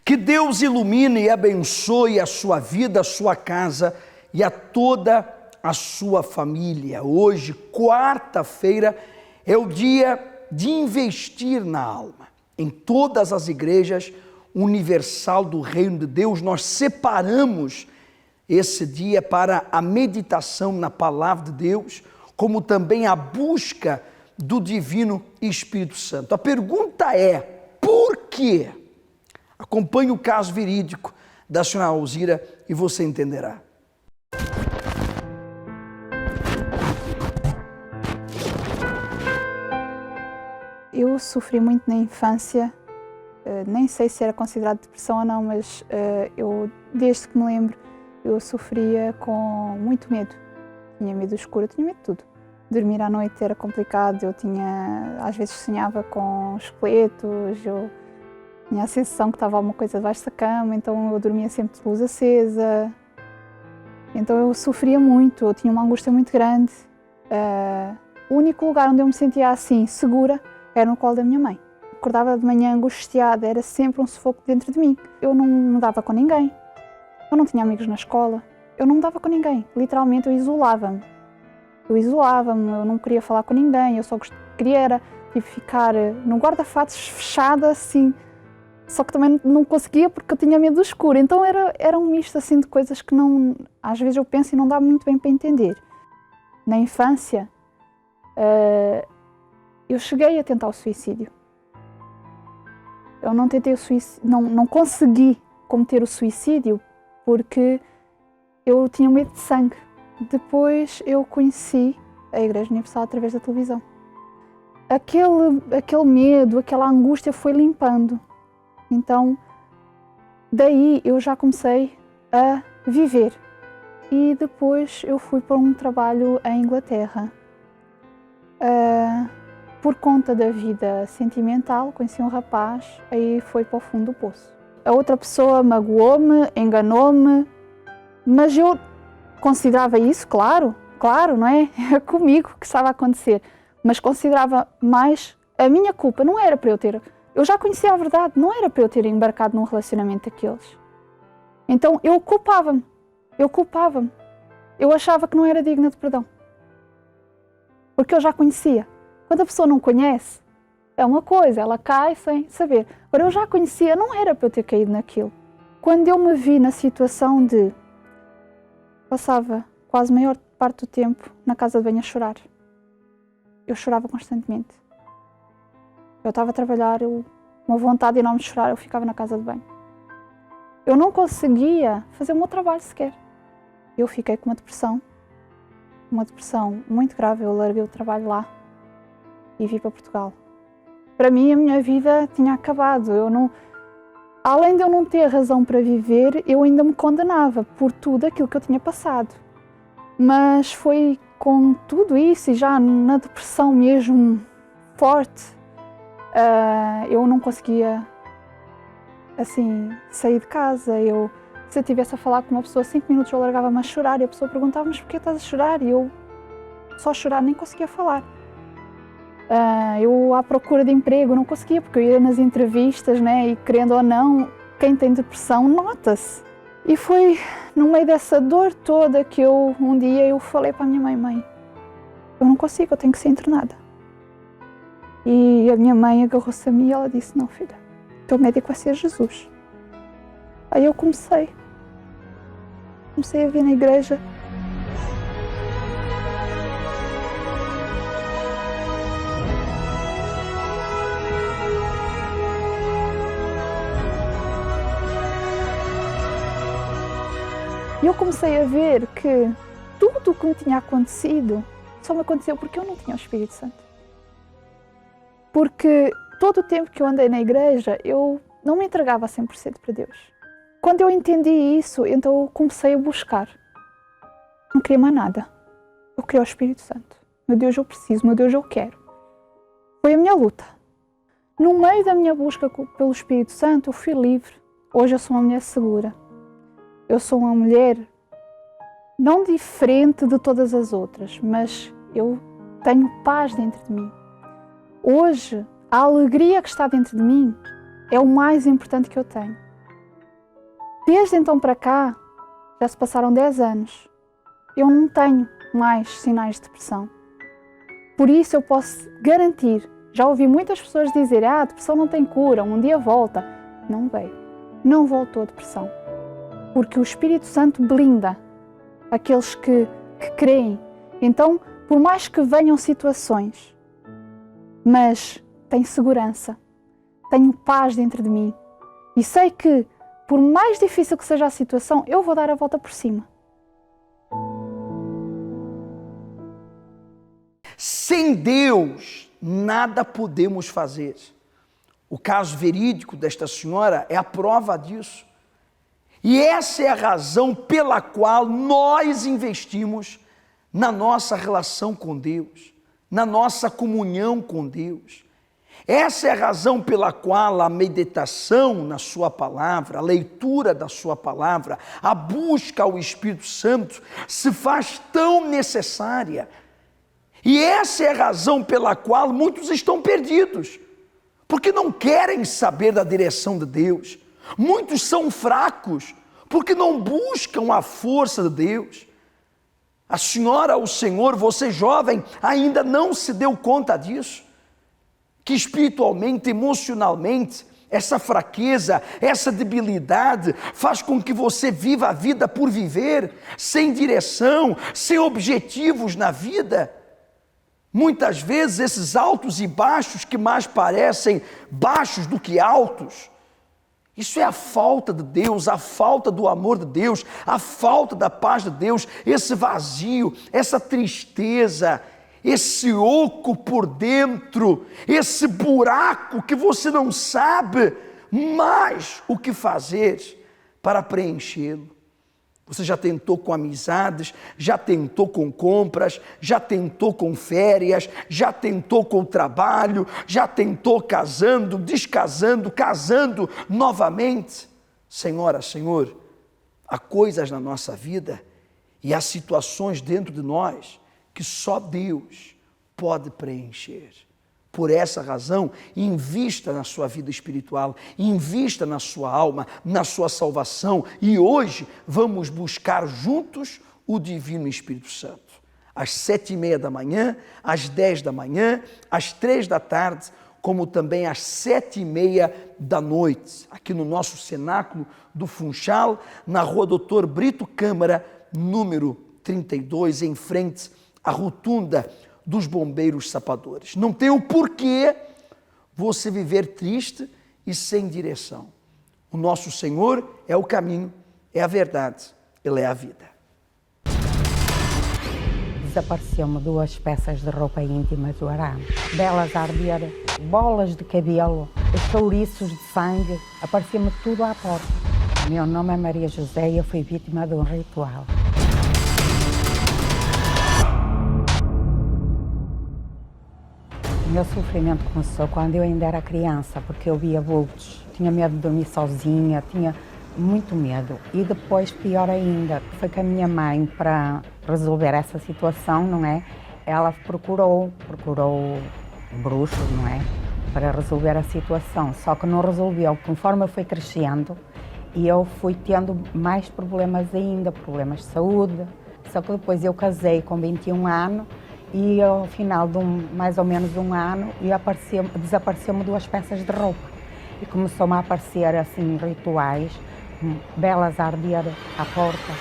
Que Deus ilumine e abençoe a sua vida, a sua casa e a toda a sua família. Hoje, quarta-feira, é o dia de investir na alma. Em todas as igrejas universal do Reino de Deus, nós separamos esse dia para a meditação na Palavra de Deus, como também a busca do Divino Espírito Santo. A pergunta é, por quê? Acompanhe o caso verídico da senhora Alzira e você entenderá. Eu sofri muito na infância, nem sei se era considerado depressão ou não, mas eu, desde que me lembro, eu sofria com muito medo. Tinha medo do escuro, eu tinha medo de tudo. Dormir à noite era complicado, às vezes sonhava com esqueletos, eu tinha a sensação que estava alguma coisa debaixo da cama, então eu dormia sempre de luz acesa. Então eu sofria muito, eu tinha uma angústia muito grande. O único lugar onde eu me sentia assim, segura, era no colo da minha mãe. Acordava de manhã angustiada, era sempre um sufoco dentro de mim. Eu não me dava com ninguém, eu não tinha amigos na escola, eu não me dava com ninguém, literalmente eu isolava-me. Eu não queria falar com ninguém, eu só queria era ficar no guarda-fatos fechada assim, só que também não conseguia porque eu tinha medo do escuro. Então era um misto assim de coisas que não, às vezes eu penso e não dá muito bem para entender. Na infância, eu cheguei a tentar o suicídio. Eu não tentei o suicídio, não consegui cometer o suicídio porque eu tinha medo de sangue. Depois eu conheci a Igreja Universal através da televisão. Aquele medo, aquela angústia foi limpando. Então, daí eu já comecei a viver. E depois eu fui para um trabalho em Inglaterra. Por conta da vida sentimental, conheci um rapaz, aí foi para o fundo do poço. A outra pessoa magoou-me, enganou-me, mas eu considerava isso, claro, não é? Era comigo que estava a acontecer, mas considerava mais a minha culpa, não era para eu já conhecia a verdade, não era para eu ter embarcado num relacionamento daqueles. Então eu culpava-me, eu achava que não era digna de perdão, porque eu já conhecia. Quando a pessoa não conhece, é uma coisa, ela cai sem saber. Agora eu já conhecia, não era para eu ter caído naquilo. Quando eu me vi na situação de passava quase a maior parte do tempo na casa de banho a chorar. Eu chorava constantemente. Eu estava a trabalhar, uma vontade enorme de chorar, eu ficava na casa de banho. Eu não conseguia fazer o meu trabalho sequer. Eu fiquei com uma depressão muito grave. Eu larguei o trabalho lá e vim para Portugal. Para mim, a minha vida tinha acabado. Além de eu não ter razão para viver, eu ainda me condenava por tudo aquilo que eu tinha passado. Mas foi com tudo isso e já na depressão mesmo forte, eu não conseguia assim sair de casa. Se eu estivesse a falar com uma pessoa 5 minutos, eu largava-me a chorar e a pessoa perguntava: mas porquê estás a chorar? E eu só chorar, nem conseguia falar. Eu à procura de emprego não conseguia, porque eu ia nas entrevistas, né, e querendo ou não, quem tem depressão nota-se. E foi no meio dessa dor toda que um dia eu falei para a minha mãe: eu não consigo, eu tenho que ser internada. E a minha mãe agarrou-se a mim e ela disse: não, filha, o teu médico vai ser Jesus. Aí eu comecei a vir na igreja. E eu comecei a ver que tudo o que me tinha acontecido só me aconteceu porque eu não tinha o Espírito Santo. Porque todo o tempo que eu andei na igreja, eu não me entregava a 100% para Deus. Quando eu entendi isso, então eu comecei a buscar. Não queria mais nada. Eu queria o Espírito Santo. Meu Deus, eu preciso. Meu Deus, eu quero. Foi a minha luta. No meio da minha busca pelo Espírito Santo, eu fui livre. Hoje eu sou uma mulher segura. Eu sou uma mulher não diferente de todas as outras, mas eu tenho paz dentro de mim. Hoje, a alegria que está dentro de mim é o mais importante que eu tenho. Desde então para cá, já se passaram 10 anos. Eu não tenho mais sinais de depressão. Por isso eu posso garantir, já ouvi muitas pessoas dizer, a depressão não tem cura, um dia volta. Não veio. Não voltou a depressão. Porque o Espírito Santo blinda aqueles que creem. Então, por mais que venham situações, mas tenho segurança, tenho paz dentro de mim e sei que, por mais difícil que seja a situação, eu vou dar a volta por cima. Sem Deus, nada podemos fazer. O caso verídico desta senhora é a prova disso. E essa é a razão pela qual nós investimos na nossa relação com Deus, na nossa comunhão com Deus. Essa é a razão pela qual a meditação na sua palavra, a leitura da sua palavra, a busca ao Espírito Santo se faz tão necessária. E essa é a razão pela qual muitos estão perdidos, porque não querem saber da direção de Deus. Muitos são fracos, porque não buscam a força de Deus. A senhora, o senhor, você jovem, ainda não se deu conta disso? Que espiritualmente, emocionalmente, essa fraqueza, essa debilidade faz com que você viva a vida por viver, sem direção, sem objetivos na vida. Muitas vezes esses altos e baixos que mais parecem baixos do que altos, isso é a falta de Deus, a falta do amor de Deus, a falta da paz de Deus, esse vazio, essa tristeza, esse oco por dentro, esse buraco que você não sabe mais o que fazer para preenchê-lo. Você já tentou com amizades, já tentou com compras, já tentou com férias, já tentou com trabalho, já tentou casando, descasando, casando novamente. Senhora, Senhor, há coisas na nossa vida e há situações dentro de nós que só Deus pode preencher. Por essa razão, invista na sua vida espiritual, invista na sua alma, na sua salvação. E hoje vamos buscar juntos o Divino Espírito Santo. Às 7h30 da manhã, às 10 da manhã, às 3 da tarde, como também às 7h30 da noite, aqui no nosso cenáculo do Funchal, na rua Doutor Brito Câmara, número 32, em frente à rotunda dos bombeiros sapadores. Não tem o porquê você viver triste e sem direção. O nosso Senhor é o caminho, é a verdade, Ele é a vida. Desapareceu-me 2 peças de roupa íntima do arame, belas a arder, bolas de cabelo, chouriços de sangue, aparecia-me tudo à porta. O meu nome é Maria José e eu fui vítima de um ritual. O meu sofrimento começou quando eu ainda era criança, porque eu via vultos, tinha medo de dormir sozinha, tinha muito medo. E depois, pior ainda, foi que a minha mãe, para resolver essa situação, não é? Ela procurou bruxos, não é? Para resolver a situação, só que não resolveu. Conforme eu fui crescendo, e eu fui tendo mais problemas ainda, problemas de saúde. Só que depois eu casei com 21 anos, e ao final de mais ou menos um ano, desapareceu-me 2 peças de roupa. E começou-me a aparecer assim rituais, belas a arder à porta,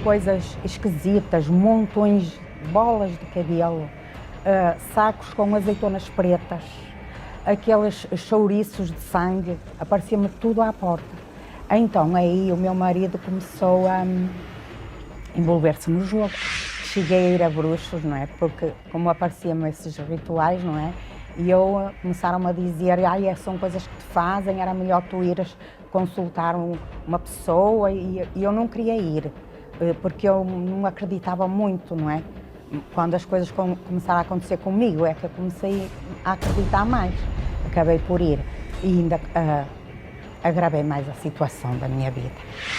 coisas esquisitas, montões, bolas de cabelo, sacos com azeitonas pretas, aqueles chouriços de sangue, aparecia-me tudo à porta. Então aí o meu marido começou a envolver-se no jogo. Cheguei a ir a bruxos, não é? Porque como apareciam esses rituais, não é? E começaram-me a dizer, são coisas que te fazem, era melhor tu ires consultar uma pessoa, e eu não queria ir, porque eu não acreditava muito, não é? Quando as coisas começaram a acontecer comigo, é que eu comecei a acreditar mais. Acabei por ir e ainda agravei mais a situação da minha vida.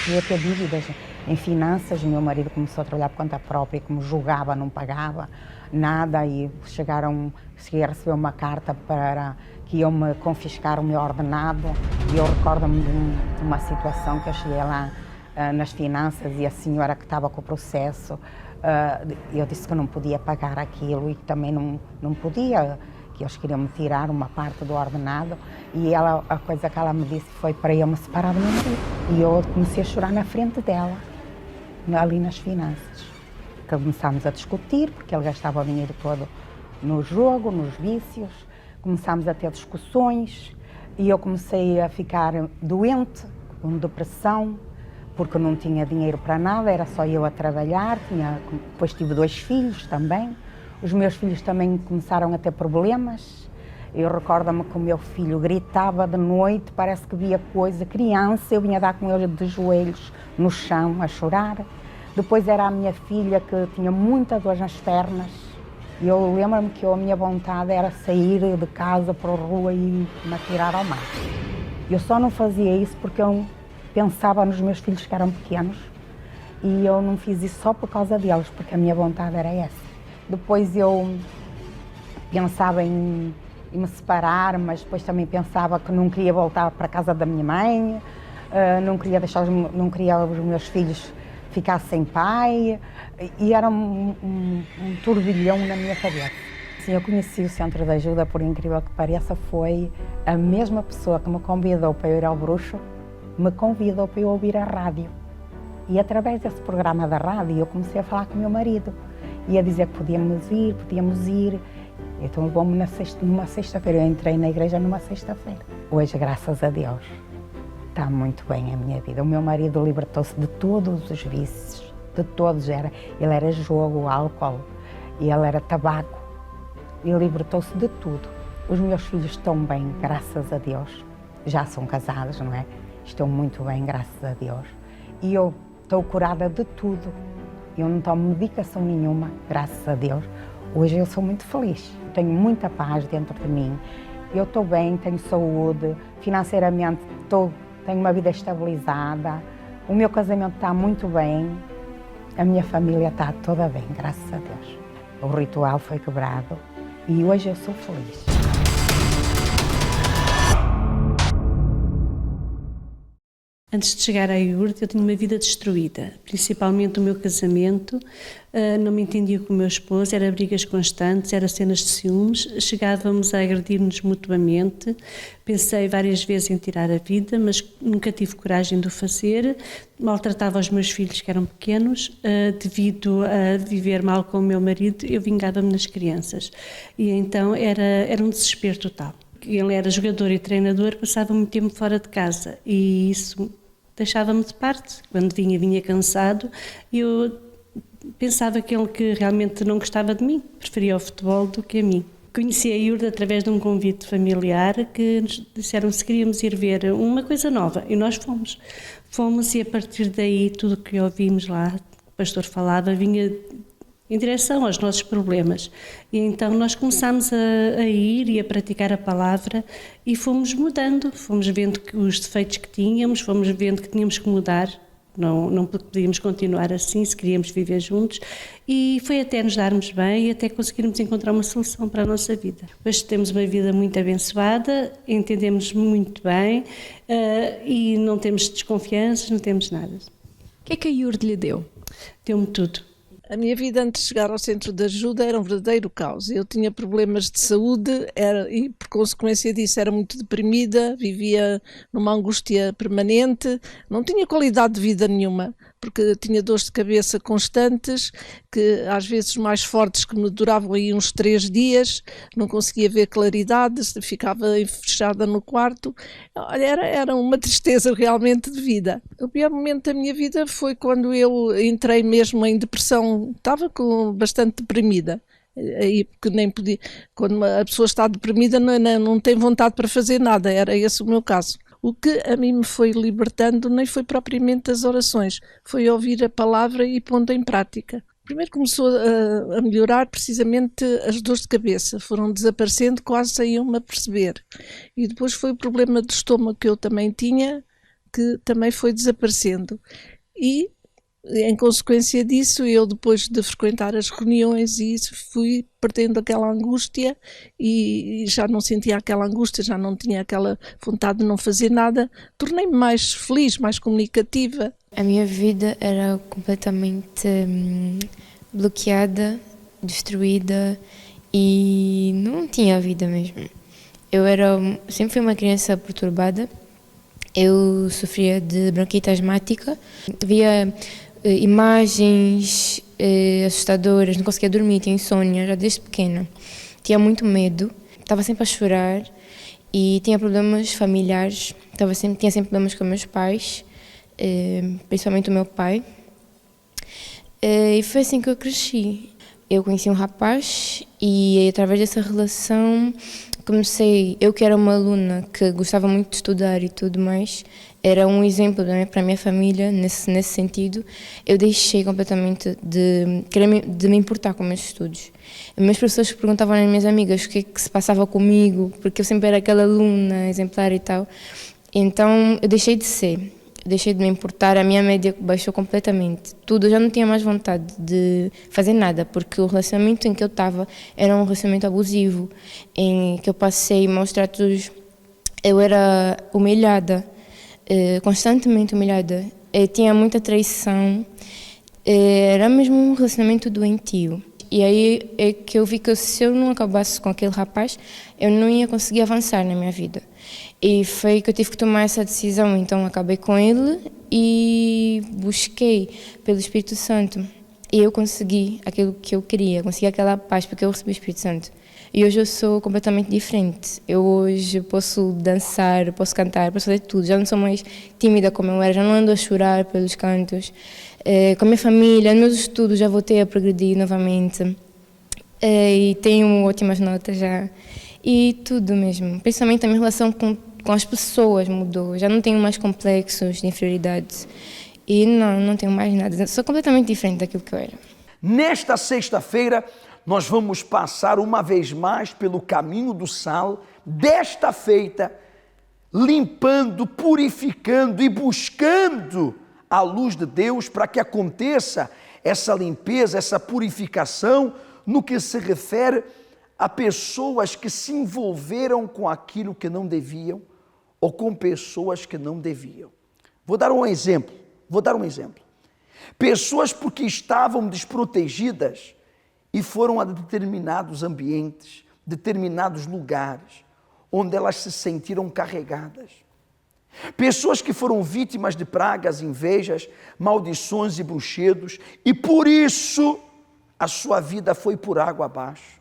Eu ia ter dívidas em finanças, meu marido começou a trabalhar por conta própria, como julgava, não pagava nada, e cheguei a receber uma carta para que iam me confiscar o meu ordenado, e eu recordo-me de uma situação que eu cheguei lá nas finanças e a senhora que estava com o processo, eu disse que não podia pagar aquilo e que também não podia, que eles queriam me tirar uma parte do ordenado, e a coisa que ela me disse foi para eu me separar do meu marido. E eu comecei a chorar na frente dela, ali nas finanças. Começámos a discutir, porque ele gastava o dinheiro todo no jogo, nos vícios, começámos a ter discussões e eu comecei a ficar doente, com depressão, porque não tinha dinheiro para nada, era só eu a trabalhar, depois tive 2 filhos também. Os meus filhos também começaram a ter problemas. Eu recordo-me que o meu filho gritava de noite, parece que via coisa, criança, eu vinha dar com ele de joelhos no chão a chorar. Depois era a minha filha que tinha muita dor nas pernas. E eu lembro-me que a minha vontade era sair de casa para a rua e me atirar ao mar. Eu só não fazia isso porque eu pensava nos meus filhos que eram pequenos e eu não fiz isso só por causa deles, porque a minha vontade era essa. Depois eu pensava em me separar, mas depois também pensava que não queria voltar para a casa da minha mãe, não queria os meus filhos ficar sem pai, e era um turbilhão na minha cabeça. Sim, eu conheci o Centro de Ajuda, por incrível que pareça, foi a mesma pessoa que me convidou para eu ir ao Bruxo, me convidou para eu ouvir a rádio. E através desse programa da rádio eu comecei a falar com o meu marido. E a dizer que podíamos ir. Então levou-me numa sexta-feira, eu entrei na igreja numa sexta-feira. Hoje, graças a Deus, está muito bem a minha vida. O meu marido libertou-se de todos os vícios, de todos. Ele era jogo, álcool, e ele era tabaco. E libertou-se de tudo. Os meus filhos estão bem, graças a Deus. Já são casados, não é? Estão muito bem, graças a Deus. E eu estou curada de tudo. Eu não tomo medicação nenhuma, graças a Deus. Hoje eu sou muito feliz. Tenho muita paz dentro de mim. Eu estou bem, tenho saúde, financeiramente tenho uma vida estabilizada. O meu casamento está muito bem. A minha família está toda bem, graças a Deus. O ritual foi quebrado e hoje eu sou feliz. Antes de chegar à Iurde, eu tinha uma vida destruída, principalmente o meu casamento. Não me entendia com o meu esposo, era brigas constantes, era cenas de ciúmes, chegávamos a agredir-nos mutuamente. Pensei várias vezes em tirar a vida, mas nunca tive coragem de o fazer. Maltratava os meus filhos, que eram pequenos, devido a viver mal com o meu marido, eu vingava-me nas crianças. E então era um desespero total. Ele era jogador e treinador, passava muito tempo fora de casa e isso deixava-me de parte. Quando vinha cansado, eu pensava que ele que realmente não gostava de mim, preferia o futebol do que a mim. Conheci a Iurde através de um convite familiar que nos disseram se queríamos ir ver uma coisa nova e nós fomos e a partir daí tudo o que ouvimos lá, o pastor falava, vinha em direção aos nossos problemas. E então nós começámos a ir e a praticar a palavra e fomos mudando, fomos vendo os defeitos que tínhamos, fomos vendo que tínhamos que mudar, não podíamos continuar assim se queríamos viver juntos, e foi até nos darmos bem e até conseguirmos encontrar uma solução para a nossa vida. Hoje temos uma vida muito abençoada, entendemos muito bem e não temos desconfianças, não temos nada. O que é que a Iurde lhe deu? Deu-me tudo. A minha vida antes de chegar ao Centro de Ajuda era um verdadeiro caos. Eu tinha problemas de saúde e, por consequência disso, era muito deprimida, vivia numa angústia permanente, não tinha qualidade de vida nenhuma, porque tinha dores de cabeça constantes, que às vezes mais fortes, que me duravam aí uns 3 dias, não conseguia ver claridade, ficava fechada no quarto. Olha, era uma tristeza realmente de vida. O pior momento da minha vida foi quando eu entrei mesmo em depressão, estava bastante deprimida. Aí, porque nem podia, quando a pessoa está deprimida não tem vontade para fazer nada, era esse o meu caso. O que a mim me foi libertando nem foi propriamente as orações, foi ouvir a palavra e pondo em prática. Primeiro começou a melhorar precisamente as dores de cabeça, foram desaparecendo quase sem eu me aperceber. E depois foi o problema do estômago que eu também tinha, que também foi desaparecendo. E em consequência disso, eu depois de frequentar as reuniões e isso, fui perdendo aquela angústia e já não sentia aquela angústia, já não tinha aquela vontade de não fazer nada, tornei-me mais feliz, mais comunicativa. A minha vida era completamente bloqueada, destruída e não tinha vida mesmo. Sempre fui uma criança perturbada. Eu sofria de bronquite asmática, via imagens assustadoras, não conseguia dormir, tinha insônia já desde pequena. Tinha muito medo, estava sempre a chorar e tinha problemas familiares, tinha sempre problemas com meus pais, principalmente o meu pai. E foi assim que eu cresci. Eu conheci um rapaz e através dessa relação eu que era uma aluna que gostava muito de estudar e tudo mais, era um exemplo para a minha família nesse sentido. Eu deixei completamente de me importar com meus estudos. Meus professores perguntavam às minhas amigas o que é que se passava comigo, porque eu sempre era aquela aluna exemplar e tal. Então eu deixei de me importar, a minha média baixou completamente. Tudo, eu já não tinha mais vontade de fazer nada, porque o relacionamento em que eu estava era um relacionamento abusivo, em que eu passei maus tratos, eu era humilhada, constantemente humilhada. Eu tinha muita traição, era mesmo um relacionamento doentio. E aí é que eu vi que se eu não acabasse com aquele rapaz, eu não ia conseguir avançar na minha vida. E foi que eu tive que tomar essa decisão, então acabei com ele e busquei pelo Espírito Santo. E eu consegui aquilo que eu queria, consegui aquela paz, porque eu recebi o Espírito Santo. E hoje eu sou completamente diferente. Eu hoje posso dançar, posso cantar, posso fazer tudo. Já não sou mais tímida como eu era, já não ando a chorar pelos cantos. Com a minha família, nos meus estudos já voltei a progredir novamente. E tenho ótimas notas já. E tudo mesmo, principalmente a minha relação com as pessoas mudou. Já não tenho mais complexos de inferioridade e não tenho mais nada. Sou completamente diferente daquilo que eu era. Nesta sexta-feira, nós vamos passar uma vez mais pelo caminho do sal, desta feita, limpando, purificando e buscando a luz de Deus para que aconteça essa limpeza, essa purificação no que se refere a pessoas que se envolveram com aquilo que não deviam ou com pessoas que não deviam. Vou dar um exemplo. Pessoas porque estavam desprotegidas e foram a determinados ambientes, determinados lugares, onde elas se sentiram carregadas. Pessoas que foram vítimas de pragas, invejas, maldições e bruxedos e por isso a sua vida foi por água abaixo.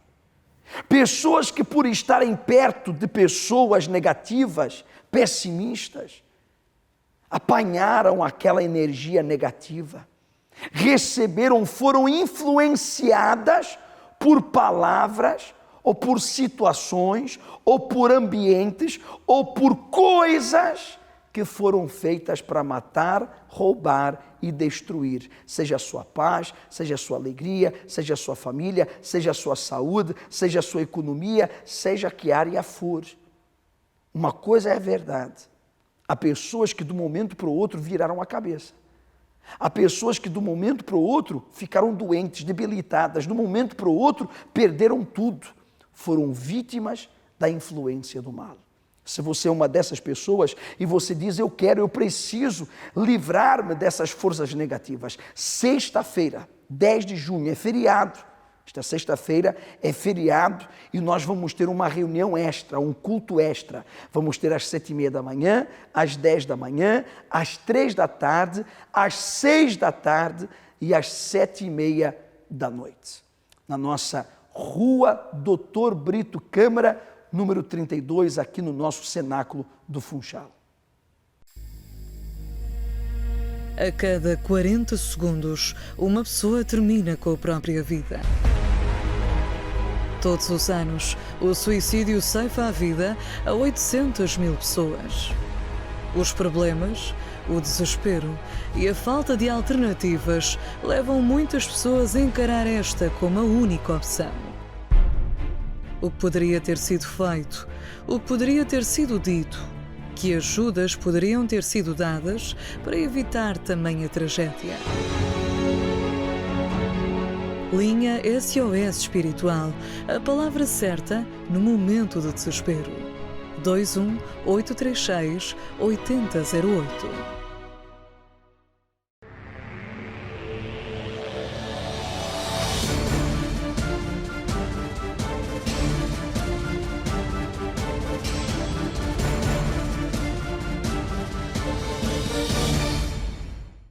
Pessoas que por estarem perto de pessoas negativas, pessimistas, apanharam aquela energia negativa, foram influenciadas por palavras, ou por situações, ou por ambientes, ou por coisas que foram feitas para matar, roubar e destruir, seja a sua paz, seja a sua alegria, seja a sua família, seja a sua saúde, seja a sua economia, seja que área for. Uma coisa é verdade, há pessoas que de um momento para o outro viraram a cabeça. Há pessoas que de um momento para o outro ficaram doentes, debilitadas, de um momento para o outro perderam tudo, foram vítimas da influência do mal. Se você é uma dessas pessoas e você diz, eu preciso livrar-me dessas forças negativas. Sexta-feira, 10 de junho, é feriado. Esta sexta-feira é feriado e nós vamos ter uma reunião extra, um culto extra. Vamos ter às 7h30 da manhã, às 10 da manhã, às 3 da tarde, às 6 da tarde e às 7h30 da noite. Na nossa Rua Doutor Brito Câmara, número 32, aqui no nosso cenáculo do Funchal. A cada 40 segundos, uma pessoa termina com a própria vida. Todos os anos, o suicídio ceifa a vida a 800 mil pessoas. Os problemas, o desespero e a falta de alternativas levam muitas pessoas a encarar esta como a única opção. O que poderia ter sido feito, o que poderia ter sido dito, Que ajudas poderiam ter sido dadas para evitar tamanha tragédia? Linha SOS Espiritual, a palavra certa no momento de desespero. 21 836 8008.